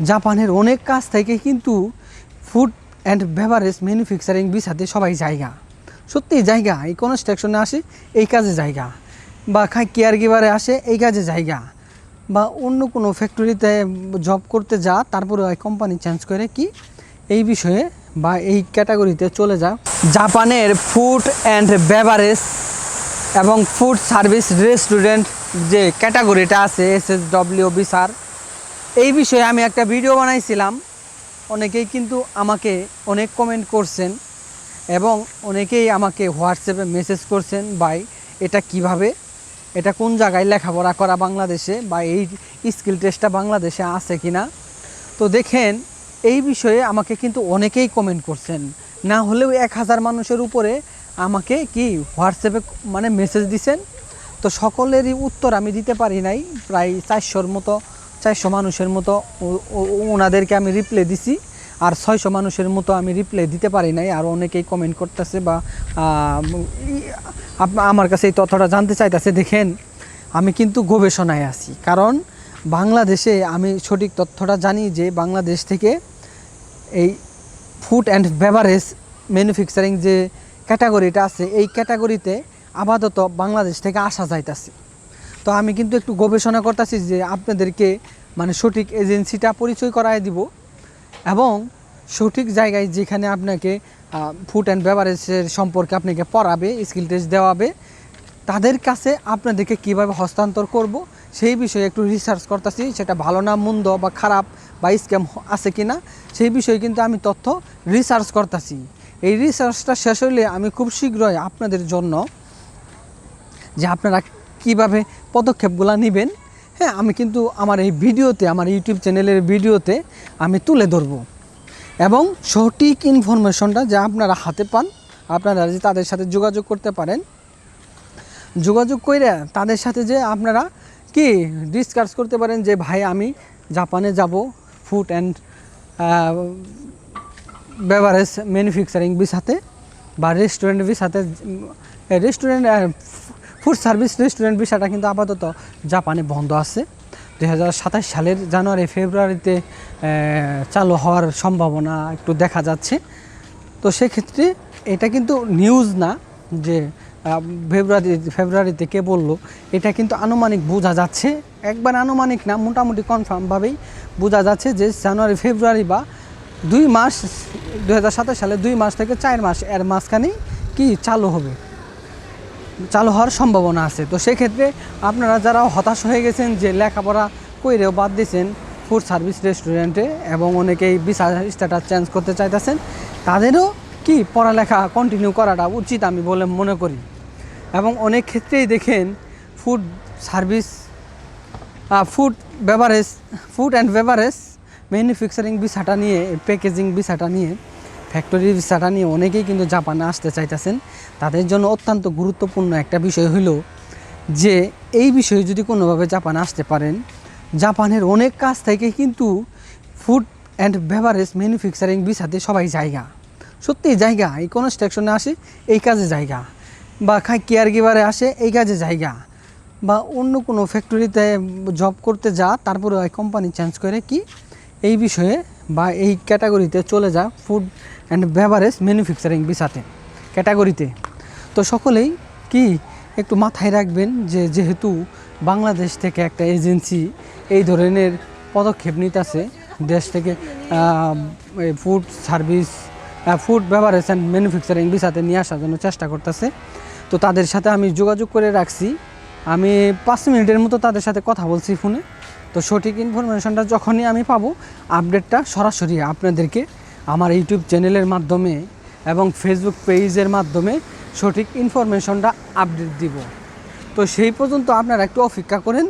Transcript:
জাপানের অনেক কাজ থেকে কিন্তু ফুড অ্যান্ড বেভারেজ ম্যানুফ্যাকচারিং ভিসাতে সবাই জায়গা, সত্যিই জায়গা। এই কনস্ট্রাকশনে আসে এই কাজে জায়গা, বা কেয়ার গিভারে আসে এই কাজে জায়গা, বা অন্য কোনো ফ্যাক্টরিতে জব করতে যা তারপরে ওই কোম্পানি চেঞ্জ করে কি এই বিষয়ে বা এই ক্যাটাগরিতে চলে যা। জাপানের ফুড অ্যান্ড বেভারেজ এবং ফুড সার্ভিস রেস্টুরেন্ট যে ক্যাটাগরিটা আছে SSW ভিসার, এই বিষয়ে আমি একটা ভিডিও বানাইছিলাম। অনেকেই কিন্তু আমাকে অনেক কমেন্ট করছেন এবং অনেকেই আমাকে হোয়াটসঅ্যাপে মেসেজ করছেন, ভাই এটা কিভাবে, এটা কোন জায়গায় লেখাপড়া করা বাংলাদেশে, বা এই স্কিল টেস্টটা বাংলাদেশে আছে কি না। তো দেখেন, এই বিষয়ে আমাকে কিন্তু অনেকেই কমেন্ট করছেন, না হলেও 1000 মানুষের উপরে আমাকে কি হোয়াটসঅ্যাপে মানে মেসেজ দিছেন। তো সকলেরই উত্তর আমি দিতে পারি নাই, প্রায় 400 মানুষের মতো ওনাদেরকে আমি রিপ্লাই দিছি, আর 600 মানুষের মতো আমি রিপ্লাই দিতে পারি নাই। আর অনেকেই কমেন্ট করতেছে বা আমার কাছে এই তথ্যটা জানতে চাইতেছে। দেখেন, আমি কিন্তু গবেষণায় আছি, কারণ বাংলাদেশে আমি সঠিক তথ্যটা জানি যে বাংলাদেশ থেকে এই ফুড অ্যান্ড বেভারেজ ম্যানুফ্যাকচারিং যে ক্যাটাগরিটা আছে এই ক্যাটাগরিতে আপাতত বাংলাদেশ থেকে আসা যাইতেছে। তো আমি কিন্তু একটু গবেষণা করতেছি যে আপনাদেরকে মানে সঠিক এজেন্সিটা পরিচয় করায় দিব, এবং সঠিক জায়গায় যেখানে আপনাকে ফুড অ্যান্ড বেভারেজের সম্পর্কে আপনাকে পড়াবে, স্কিল টেস্ট দেওয়াবে, তাদের কাছে আপনাদেরকে কিভাবে হস্তান্তর করব সেই বিষয়ে একটু রিসার্চ করতেছি। সেটা ভালো না মন্দ বা খারাপ বা স্ক্যাম আছে কি না সেই বিষয়ে কিন্তু আমি তথ্য রিসার্চ করতেছি। এই রিসার্চটা শেষ হলে আমি খুব শীঘ্রই আপনাদের জন্য যে আপনারা কিভাবে পদক্ষেপগুলো নেবেন, হ্যাঁ, আমি কিন্তু আমার এই ভিডিওতে, আমার ইউটিউব চ্যানেলের ভিডিওতে আমি তুলে ধরব, এবং সঠিক ইনফরমেশনটা যে আপনারা হাতে পান, আপনারা যে তাদের সাথে যোগাযোগ করতে পারেন, যোগাযোগ করে তাদের সাথে যে আপনারা কি ডিসকাস করতে পারেন যে ভাই আমি জাপানে যাব ফুড অ্যান্ড বেভারেজ ম্যানুফ্যাকচারিং ভিসাতে বা রেস্টুরেন্ট ভিসাতে। রেস্টুরেন্ট ফুড সার্ভিস রেস্টুরেন্ট ভিসাটা কিন্তু আপাতত জাপানে বন্ধ আছে। 2027 সালের জানুয়ারি ফেব্রুয়ারিতে চালু হওয়ার সম্ভাবনা একটু দেখা যাচ্ছে। তো সেক্ষেত্রে এটা কিন্তু নিউজ না যে ফেব্রুয়ারিতে কে বললো, এটা কিন্তু আনুমানিক বোঝা যাচ্ছে, একবার আনুমানিক না, মোটামুটি কনফার্মভাবেই বোঝা যাচ্ছে যে জানুয়ারি ফেব্রুয়ারি বা 2 মাস, 2027 সালে 2 মাস থেকে 4 মাস এর মাঝখানেই কি চালু হবে, চালু হওয়ার সম্ভাবনা আছে। তো সেক্ষেত্রে আপনারা যারা হতাশ হয়ে গেছেন যে লেখাপড়া কইরেও বাদ দিয়েছেন ফুড সার্ভিস রেস্টুরেন্টে, এবং অনেকেই ভিসা স্ট্যাটাস চেঞ্জ করতে চাইতেছেন, তাদেরও কি পড়ালেখা কন্টিনিউ করাটা উচিত আমি বলে মনে করি। এবং অনেক ক্ষেত্রেই দেখেন food service food and beverage manufacturing ভিসাটা নিয়ে, প্যাকেজিং ভিসাটা নিয়ে, ফ্যাক্টরি ভিসাটা নিয়ে অনেকেই কিন্তু জাপানে আসতে চাইতেছেন। তাদের জন্য অত্যন্ত গুরুত্বপূর্ণ একটা বিষয় হলো যে এই বিষয়ে যদি কোনোভাবে জাপানে আসতে পারেন, জাপানের অনেক কাজ থেকে কিন্তু ফুড অ্যান্ড বেভারেজ ম্যানুফ্যাকচারিং ভিসাতে সবাই জায়গা, সত্যিই জায়গা। এই কনস্ট্রাকশনে আসে এই কাজে জায়গা, বা কেয়ার গিভারে আসে এই কাজে জায়গা, বা অন্য কোনো ফ্যাক্টরিতে জব করতে যা তারপরে ওই কোম্পানি চেঞ্জ করে কি এই বিষয়ে বা এই ক্যাটাগরিতে চলে যা ফুড অ্যান্ড বেভারেজ ম্যানুফ্যাকচারিং ভিসাতে ক্যাটাগরিতে। তো সকলেই কি একটু মাথায় রাখবেন যে যেহেতু বাংলাদেশ থেকে একটা এজেন্সি এই ধরনের পদক্ষেপ নিতেছে, দেশ থেকে food service food beverage and manufacturing ভিসাতে নিয়ে আসার জন্য চেষ্টা করতেছে। তো তাদের সাথে আমি যোগাযোগ করে রাখছি, আমি 5 মিনিটের মতো তাদের সাথে কথা বলছি ফোনে। তো সঠিক ইনফরমেশনটা যখনই আমি পাবো, আপডেটটা সরাসরি আপনাদেরকে আমার ইউটিউব চ্যানেলের মাধ্যমে এবং ফেসবুক পেজের মাধ্যমে সঠিক ইনফরমেশনটা আপডেট দিব। তো সেই পর্যন্ত আপনারা একটু অপেক্ষা করেন।